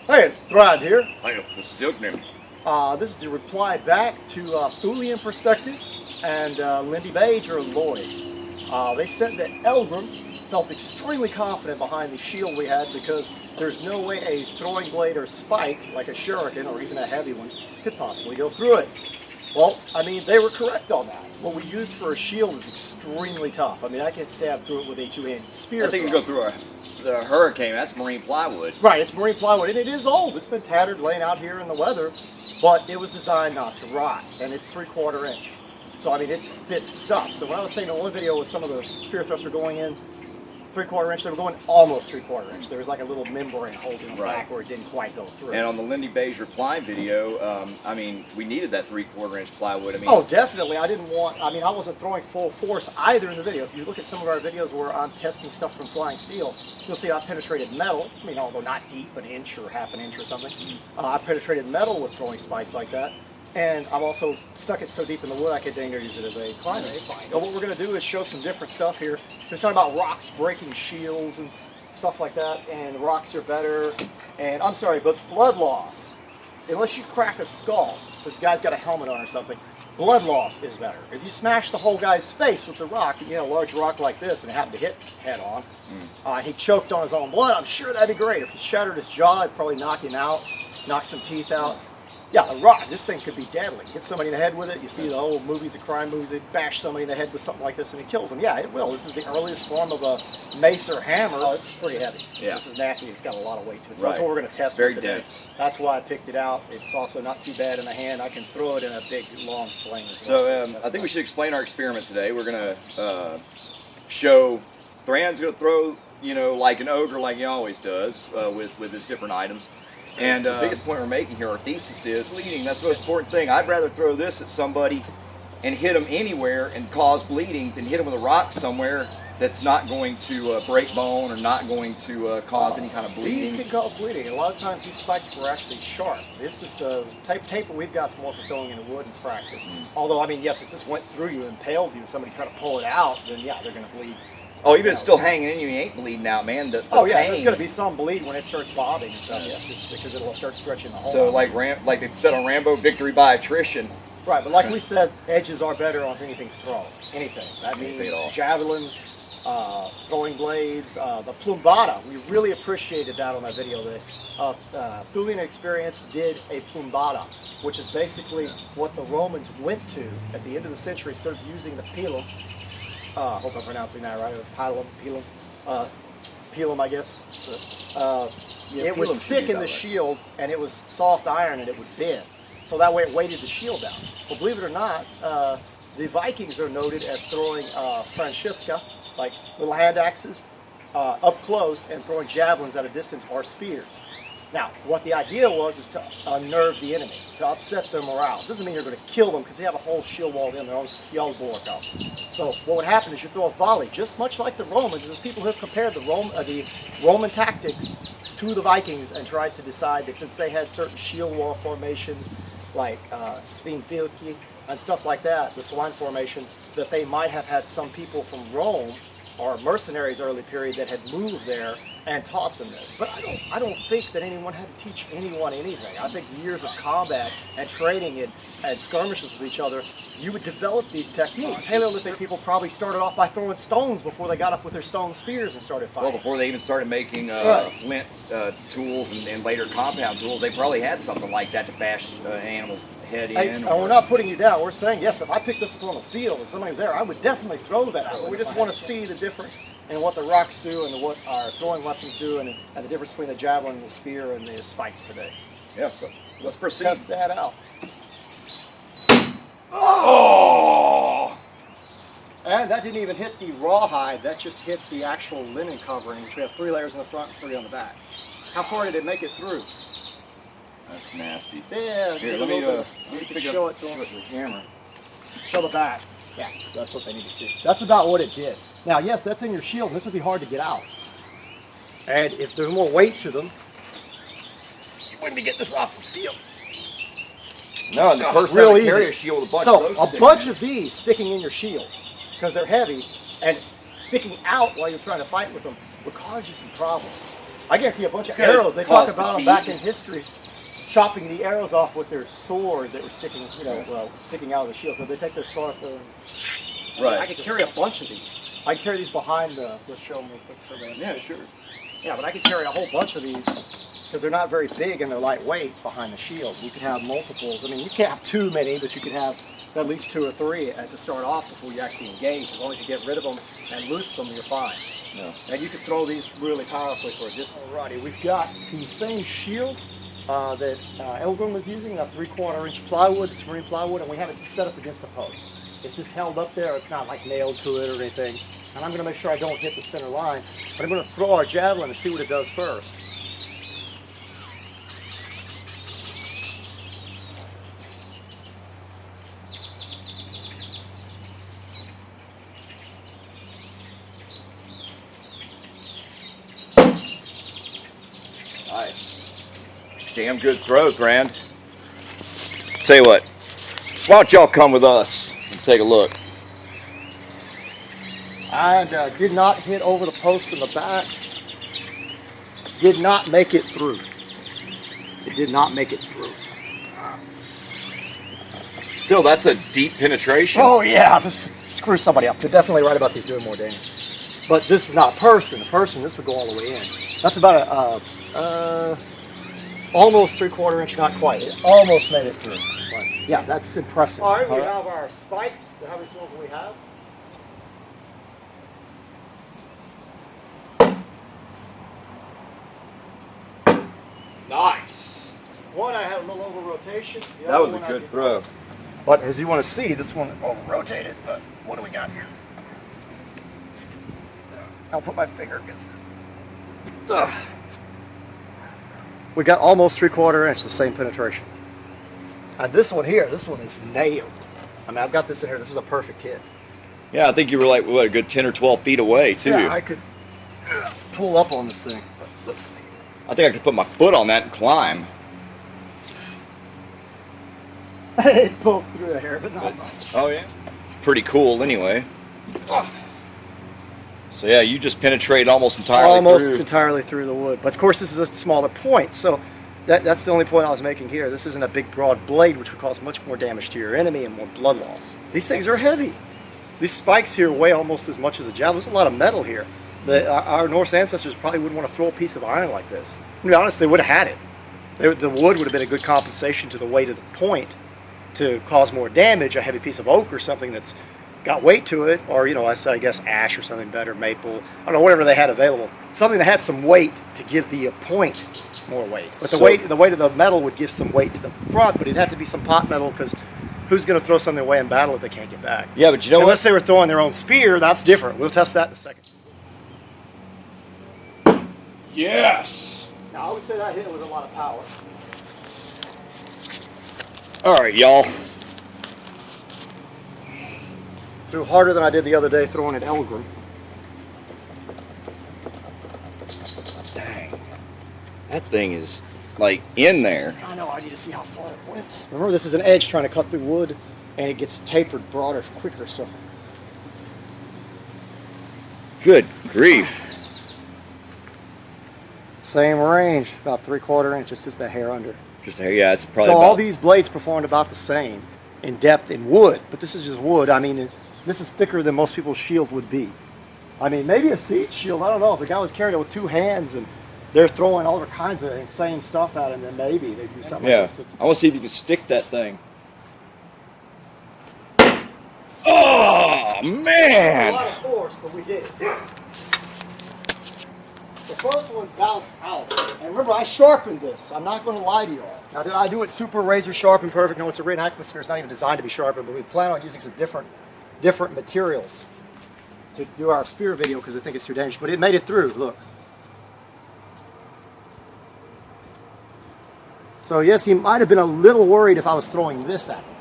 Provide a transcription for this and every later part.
Hey, Thrand here. Hi, this is Eldgrim. This is the reply back to ThuleanPerspective and Lindybeige or Lloyd. They said that Eldgrim felt extremely confident behind the shield we had because there's no way a throwing blade or spike, like a shuriken or even a heavy one, could possibly go through it. Well, I mean, they were correct on that. What we used for a shield is extremely tough. I mean, I can stab through it with a two-handed spear. I think it goes through the hurricane. That's marine plywood. Right, it's marine plywood, and it is old. It's been tattered, laying out here in the weather, but it was designed not to rot, and it's 3/4 inch. So, I mean, it's thick stuff. So when I was saying in one video with some of the spear thrusts were going in 3/4 inch, they were going almost 3/4 inch. There was like a little membrane holding them back where it didn't quite go through. And on the Lindybeige reply video, I mean, we needed that 3/4 inch plywood. I mean, oh, definitely. I wasn't throwing full force either in the video. If you look at some of our videos where I'm testing stuff from flying steel, you'll see I penetrated metal. I mean, although not deep, an inch or half an inch or something. I penetrated metal with throwing spikes like that. And I've also stuck it so deep in the wood I could dang near use it as a climbing spike. But what we're going to do is show some different stuff here. We're talking about rocks breaking shields and stuff like that, and rocks are better. And I'm sorry, but blood loss, unless you crack a skull, because the guy's got a helmet on or something, blood loss is better. If you smash the whole guy's face with the rock, you know, a large rock like this, and it happened to hit head on, he choked on his own blood, I'm sure that'd be great. If he shattered his jaw, it'd probably knock him out, knock some teeth out. Yeah, a rock, this thing could be deadly. Hit somebody in the head with it. You see the old movies, the crime movies, they bash somebody in the head with something like this and it kills them. Yeah, it will. This is the earliest form of a mace or hammer. Oh, this is pretty heavy. Yeah. This is nasty. It's got a lot of weight to it. So that's what we're going to test. It's very dense. That's why I picked it out. It's also not too bad in the hand. I can throw it in a big, long sling as well. So I think we should explain our experiment today. We're going to show Thrand's going to throw, you know, like an ogre like he always does with his different items. And the biggest point we're making here, our thesis is bleeding. That's the most important thing. I'd rather throw this at somebody and hit them anywhere and cause bleeding than hit them with a rock somewhere that's not going to break bone or not going to cause any kind of bleeding. These can cause bleeding. A lot of times these spikes were actually sharp. This is the type of taper we've got is more for throwing into wood in practice. Although, I mean, yes, if this went through you and impaled you and somebody tried to pull it out, then yeah, they're going to bleed. Oh, even if it's still hanging in you, you ain't bleeding out, man. The oh yeah, pain. There's going to be some bleed when it starts bobbing and stuff, yes, just because it'll start stretching the hole. So like they said on Rambo, victory by attrition. Right, but like we said, edges are better on anything thrown. Anything. That means javelins, throwing blades, the plumbata. We really appreciated that on that video. The Thuleanexperience did a plumbata, which is basically what the Romans went to at the end of the century, instead of using the pilum. I hope I'm pronouncing that right. Pilum, I guess. It would stick in the shield, and it was soft iron, and it would bend. So that way it weighted the shield down. Well, believe it or not, the Vikings are noted as throwing Francisca, like little hand axes, up close, and throwing javelins at a distance or spears. Now, what the idea was is to unnerve the enemy, to upset their morale. It doesn't mean you're going to kill them because they have a whole shield wall in their own skull bulk up. So what would happen is you throw a volley, just much like the Romans. There's people who have compared the Roman tactics to the Vikings and tried to decide that since they had certain shield wall formations like Svinfilki and stuff like that, the swine formation, that they might have had some people from Rome or mercenaries early period that had moved there and taught them this. But I don't think that anyone had to teach anyone anything. I think years of combat and training and skirmishes with each other, you would develop these techniques. Paleolithic people probably started off by throwing stones before they got up with their stone spears and started fighting. Well, before they even started making flint tools and later compound tools, they probably had something like that to bash an animal's head in. And we're not putting you down. We're saying, yes, if I picked this up on the field and somebody was there, I would definitely throw that out. But we just want to see the difference in what the rocks do and what our throwing weapons do and the difference between the javelin, the spear, and the spikes today. Yeah, so let's proceed. Test that out. Oh! And that didn't even hit the rawhide. That just hit the actual linen covering, which we have 3 layers in the front and 3 on the back. How far did it make it through? That's nasty. Yeah, here, let me show it to them with the camera. Show the back. Yeah, that's what they need to see. That's about what it did. Now, yes, that's in your shield, and this would be hard to get out. And if there's more weight to them, you wouldn't be getting this off the field. No, and the person real easy. Carry a shield with a bunch of those a bunch of these sticking in your shield, because they're heavy, and sticking out while you're trying to fight with them would cause you some problems. I guarantee you a bunch of arrows. They talk about them back in history, chopping the arrows off with their sword that were sticking, sticking out of the shield. So they take their sword. Right. I could carry a bunch of these. I can carry these behind the. Let's show them real quick. So yeah, sure. Yeah, but I could carry a whole bunch of these because they're not very big and they're lightweight behind the shield. You could have multiples. I mean, you can't have too many, but you could have at least 2 or 3 to start off before you actually engage. As long as you get rid of them and loose them, you're fine. Yeah. And you can throw these really powerfully for a distance. Alrighty, we've got the same shield that Eldgrim was using, that 3/4 inch plywood, it's marine plywood, and we have it just set up against a post. It's just held up there. It's not like nailed to it or anything. And I'm going to make sure I don't hit the center line. But I'm going to throw our javelin and see what it does first. Nice. Damn good throw, Thrand. Tell you what, why don't y'all come with us and take a look? And did not hit over the post in the back. Did not make it through. It did not make it through. Still, that's a deep penetration. Oh yeah, this screws somebody up. They're definitely right about these doing more damage. But this is not a person. A person, this would go all the way in. That's about a almost 3/4 inch, not quite. It almost made it through. But yeah, that's impressive. All right, we have our spikes, the heaviest ones we have. Nice. One I had a little over rotation. That was a good throw. But as you want to see, this one over rotated. But what do we got here? I'll put my finger against it. Ugh. We got almost 3/4 inch, the same penetration. And this one here, this one is nailed. I mean, I've got this in here. This is a perfect hit. Yeah, I think you were like, what, a good 10 or 12 feet away, too. Yeah, I could pull up on this thing. But let's see. I think I could put my foot on that and climb. It poked through the hair, but not much. Oh, yeah? Pretty cool, anyway. So, yeah, you just penetrate almost entirely through the wood. But, of course, this is a smaller point, so that's the only point I was making here. This isn't a big, broad blade, which would cause much more damage to your enemy and more blood loss. These things are heavy. These spikes here weigh almost as much as a javelin. There's a lot of metal here. Our Norse ancestors probably wouldn't want to throw a piece of iron like this. To be honest, they would have had it. The wood would have been a good compensation to the weight of the point to cause more damage. A heavy piece of oak or something that's got weight to it, or I guess ash or something better, maple. I don't know, whatever they had available. Something that had some weight to give the point more weight. But the weight of the metal would give some weight to the front, but it'd have to be some pot metal because who's going to throw something away in battle if they can't get back? Yeah, but unless they were throwing their own spear, that's different. We'll test that in a second. Yes! Now, I would say that hit with a lot of power. All right, y'all. Threw harder than I did the other day throwing at Eldgrim. Dang. That thing is, like, in there. I know, I need to see how far it went. Remember, this is an edge trying to cut through wood, and it gets tapered broader quicker, so. Good grief. Same range, about 3/4 inches, just a hair under. Just a hair, yeah, it's probably so all these blades performed about the same in depth in wood, but this is just wood. I mean, this is thicker than most people's shield would be. I mean, maybe a siege shield, I don't know. If the guy was carrying it with 2 hands and they're throwing all kinds of insane stuff at him, then maybe they do something like this. But I want to see if you can stick that thing. Oh, man! A lot of force, but we did. The first one bounced out. And remember, I sharpened this. I'm not going to lie to you all. Now, did I do it super razor sharp and perfect? No, it's a ring atmosphere. It's not even designed to be sharpened, but we plan on using some different materials to do our spear video because I think it's too dangerous. But it made it through. Look. So, yes, he might have been a little worried if I was throwing this at him.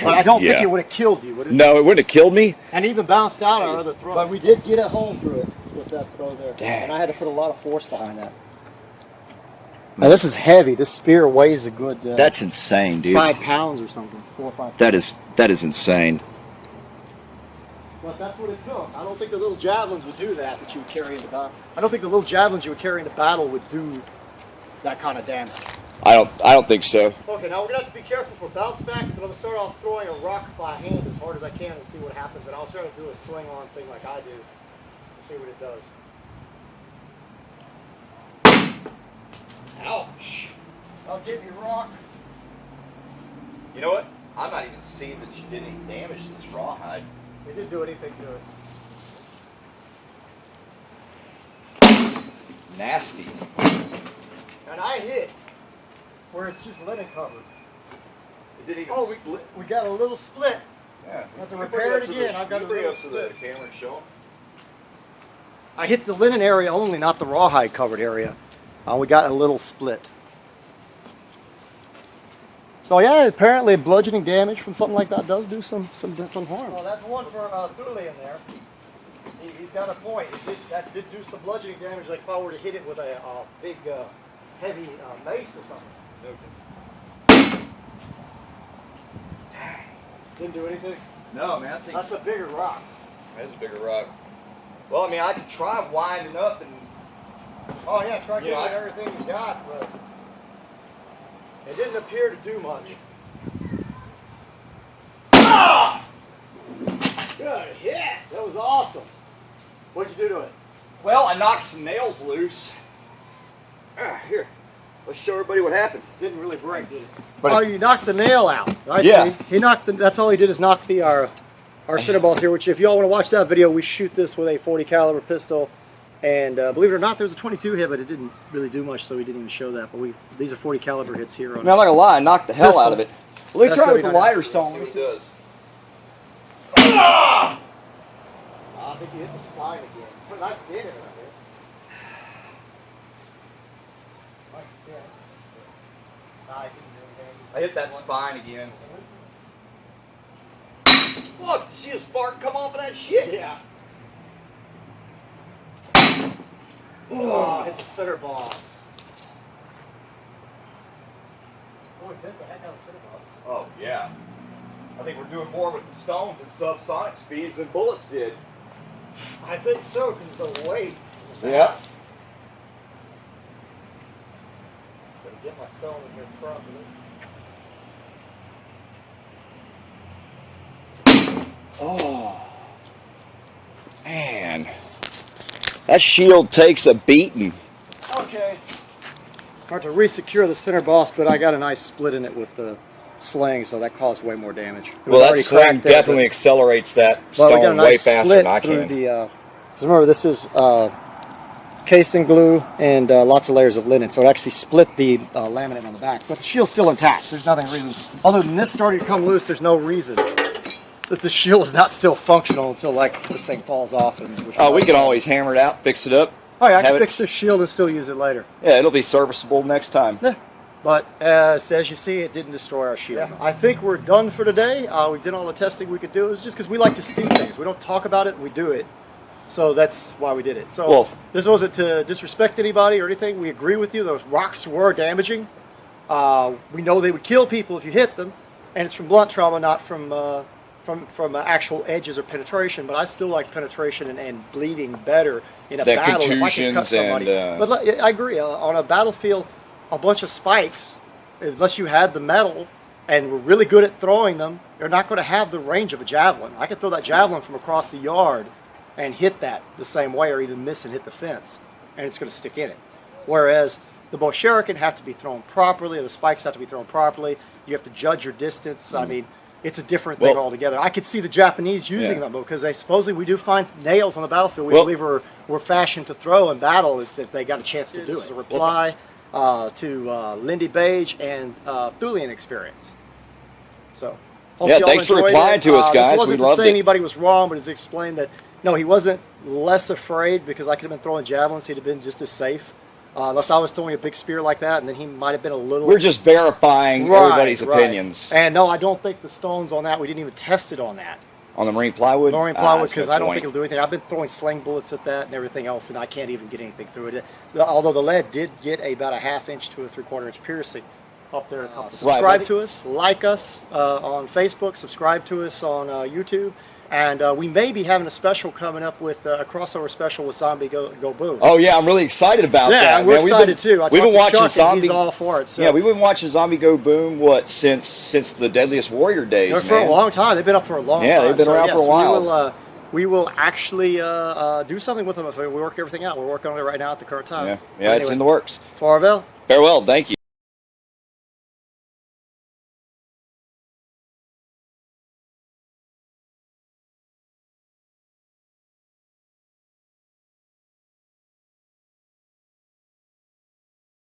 But I don't think it would have killed you, would it? No, it wouldn't have killed me. And even bounced out our other throw. But we did get a hole through it with that throw there. Dang. And I had to put a lot of force behind that. Now this is heavy. This spear weighs a good that's insane, dude. 5 pounds or something. 4 or 5 pounds. That is insane. Well, but that's what it took. I don't think the little javelins would do that you would carry into battle. I don't think the little javelins you would carry into battle would do that kind of damage. I don't think so. Okay, now we're gonna have to be careful for bounce backs, but I'm gonna start off throwing a rock by hand as hard as I can and see what happens, and I'll try to do a sling on thing like I do to see what it does. Ouch! I'll give you rock. You know what? I'm not even seeing that you did any damage to this rawhide. It didn't do anything to it. Nasty. And I hit where it's just linen covered. It didn't even split. We got a little split. Yeah. I have to repair it again. I've got a little split. The camera and show them. I hit the linen area only, not the rawhide covered area. We got a little split. So yeah, apparently bludgeoning damage from something like that does do some harm. Well, that's one for Thulean there. He's got a point. That did do some bludgeoning damage, like if I were to hit it with a big, heavy mace or something. Okay. Didn't do anything? No, man. I think that's a bigger rock. That's a bigger rock. Well, I mean, I could try winding up and... Oh yeah, try getting everything you got, but it didn't appear to do much. Ah! Good hit! That was awesome. What'd you do to it? Well, I knocked some nails loose. Here, let's show everybody what happened. Didn't really break, did it? But you knocked the nail out. I see. He knocked. That's all he did is knock our center balls here. Which, if y'all want to watch that video, we shoot this with a 40 caliber pistol. And believe it or not, there was a 22 hit, but it didn't really do much, so we didn't even show that. But these are 40 caliber hits here. I'm not gonna lie, I knocked the hell out of it. Let me try with the lighter stone. Let me see what it does. I think you hit the spine again. Put a nice dent in it right there. Nice dent. Nah, I didn't do anything. I hit that spine again. Look, did you see a spark come off of that shit? Yeah. Oh, hit the center boss. Oh, it bit the heck out of the center boss. Oh, yeah. I think we're doing more with the stones at subsonic speeds than bullets did. I think so, because of the weight. Yeah. Just going to get my stone in here properly. Oh. Man. That shield takes a beating. Okay. Hard to re-secure the center boss, but I got a nice split in it with the sling, so that caused way more damage. Well, that sling definitely accelerates that stone way faster than I can. Remember, this is casing glue and lots of layers of linen, so it actually split the laminate on the back. But the shield's still intact. There's nothing reason. Other than this starting to come loose, there's no reason that the shield is not still functional until like this thing falls off. We can always hammer it out, fix it up. Oh yeah, I can fix this shield and still use it later. Yeah, it'll be serviceable next time. Yeah. But as you see, it didn't destroy our shield. Yeah. I think we're done for today. We did all the testing we could do. It's just because we like to see things. We don't talk about it, we do it. So that's why we did it. So this wasn't to disrespect anybody or anything. We agree with you. Those rocks were damaging. We know they would kill people if you hit them. And it's from blunt trauma, not from actual edges or penetration, but I still like penetration and bleeding better in a battle if I can cut somebody. But I agree, on a battlefield, a bunch of spikes, unless you had the metal and were really good at throwing them, you're not going to have the range of a javelin. I could throw that javelin from across the yard and hit that the same way, or even miss and hit the fence, and it's going to stick in it. Whereas the bow shuriken have to be thrown properly, or the spikes have to be thrown properly. You have to judge your distance. I mean, it's a different thing altogether. I could see the Japanese using them because we do find nails on the battlefield. We believe were fashioned to throw in battle if they got a chance to do it. A reply to Lindybeige and Thuleanexperience. So, thanks for replying to us, guys. This wasn't to say anybody was wrong, but it's to explain that no, he wasn't less afraid because I could have been throwing javelins. He'd have been just as safe. Unless I was throwing a big spear like that, and then he might have been a little... We're just verifying everybody's opinions. And no, I don't think the stones on that, we didn't even test it on that. On the marine plywood? Marine plywood, because I don't think it'll do anything. I've been throwing sling bullets at that and everything else, and I can't even get anything through it. Although the lead did get about a 1/2 inch to a 3/4 inch piercing up there. Subscribe to us, like us on Facebook, subscribe to us on YouTube, And we may be having a special coming up with a crossover special with Zombie Go Boom. Oh yeah, I'm really excited about that. Yeah, we're excited too. We've been watching Chuck, Zombie. He's all for it. So. Yeah, we've been watching Zombie Go Boom since the Deadliest Warrior days, for a long time. They've been up for a long time. Yeah, they've been around for a while. We will actually do something with them if we work everything out. We're working on it right now at the current time. Yeah, anyway, it's in the works. Farewell. Farewell. Thank you.